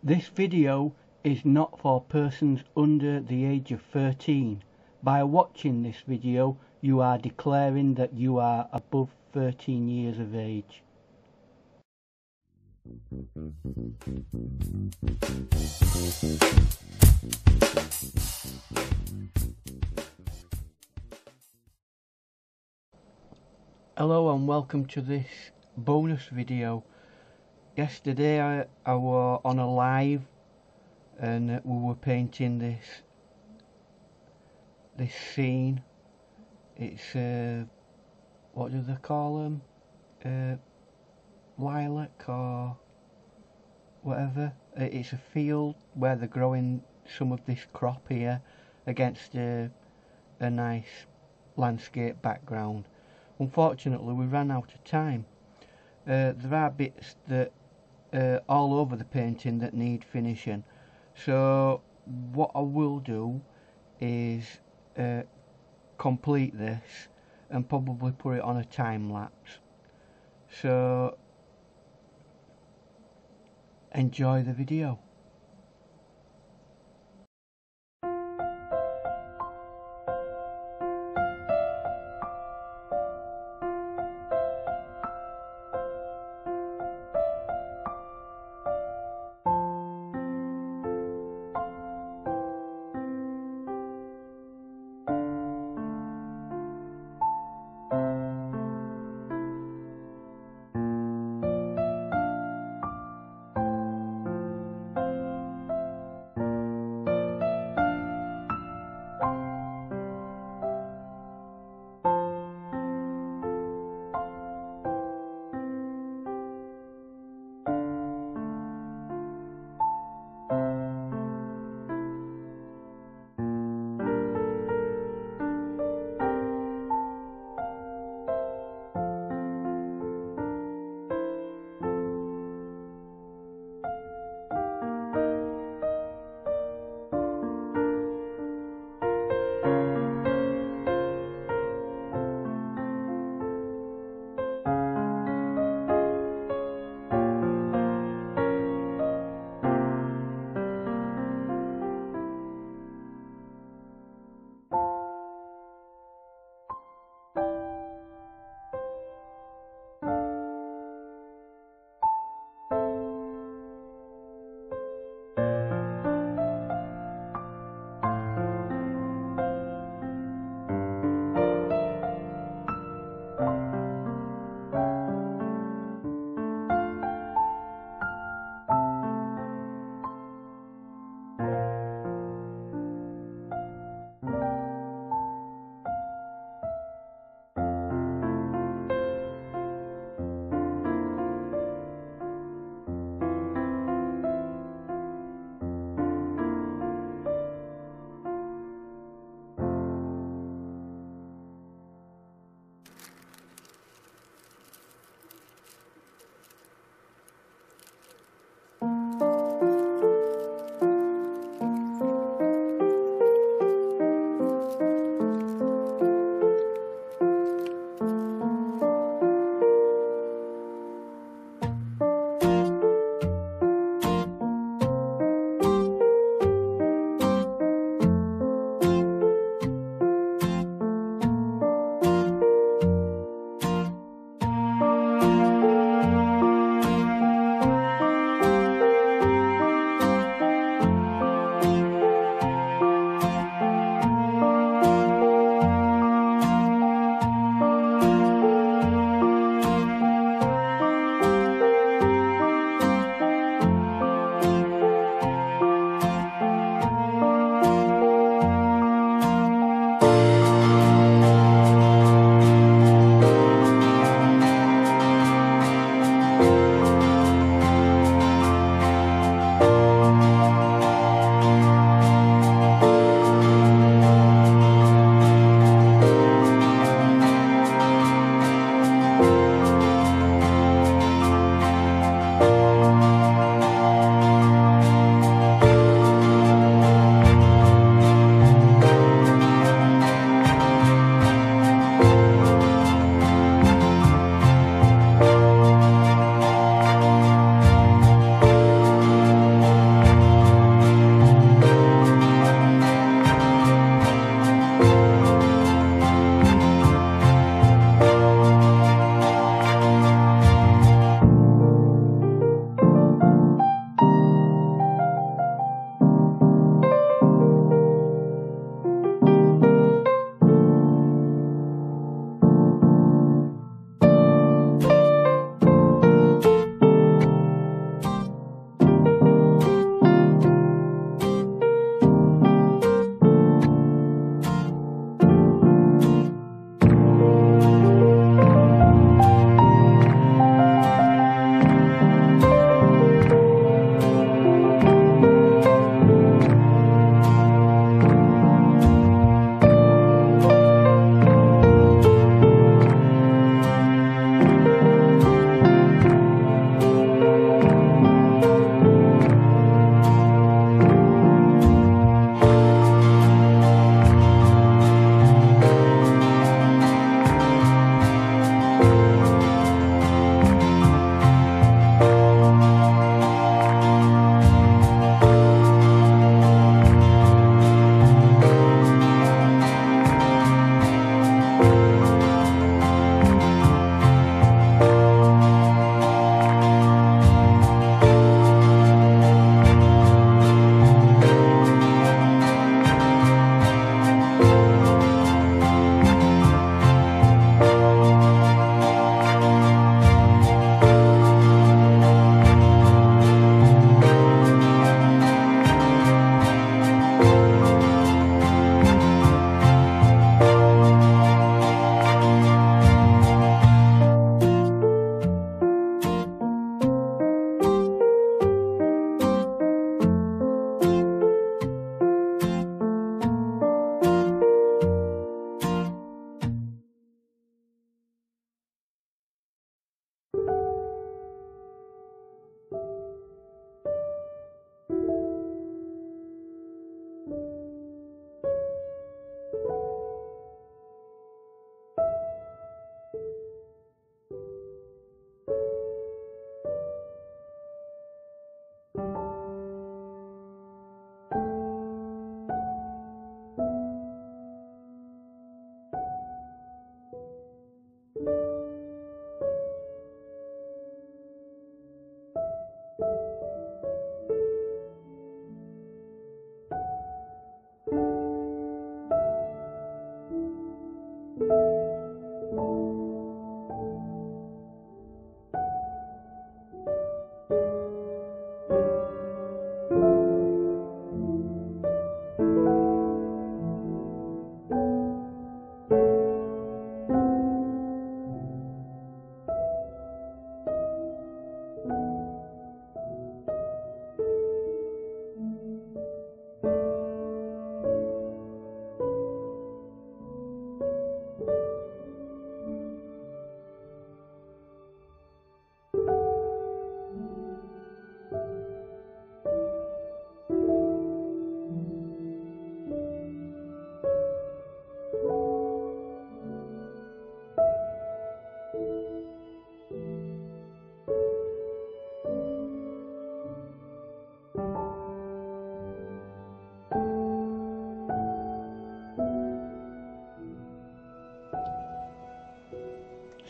This video is not for persons under the age of 13. By watching this video, you are declaring that you are above 13 years of age. Hello and welcome to this bonus video. Yesterday I were on a live and we were painting this scene. It's what do they call them? Lilac or whatever. It's a field where they're growing some of this crop here against a nice landscape background. Unfortunately we ran out of time. There are bits that all over the painting that need finishing, so what I will do is complete this and probably put it on a time lapse. So enjoy the video.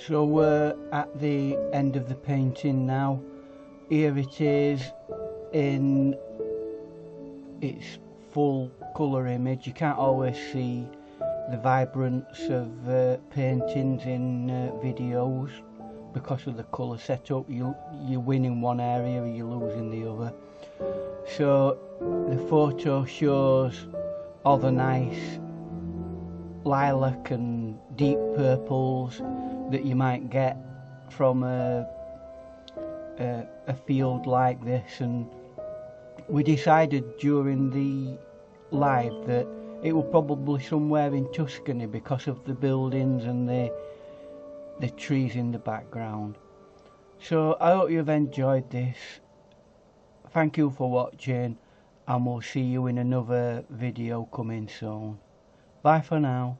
So we're at the end of the painting now. Here it is in its full colour image. You can't always see the vibrance of paintings in videos because of the colour setup. You win in one area or you lose in the other. So the photo shows all the nice lilac and deep purples that you might get from a field like this, and we decided during the live that it was probably somewhere in Tuscany because of the buildings and the trees in the background. So I hope you've enjoyed this. Thank you for watching, and we'll see you in another video coming soon. Bye for now.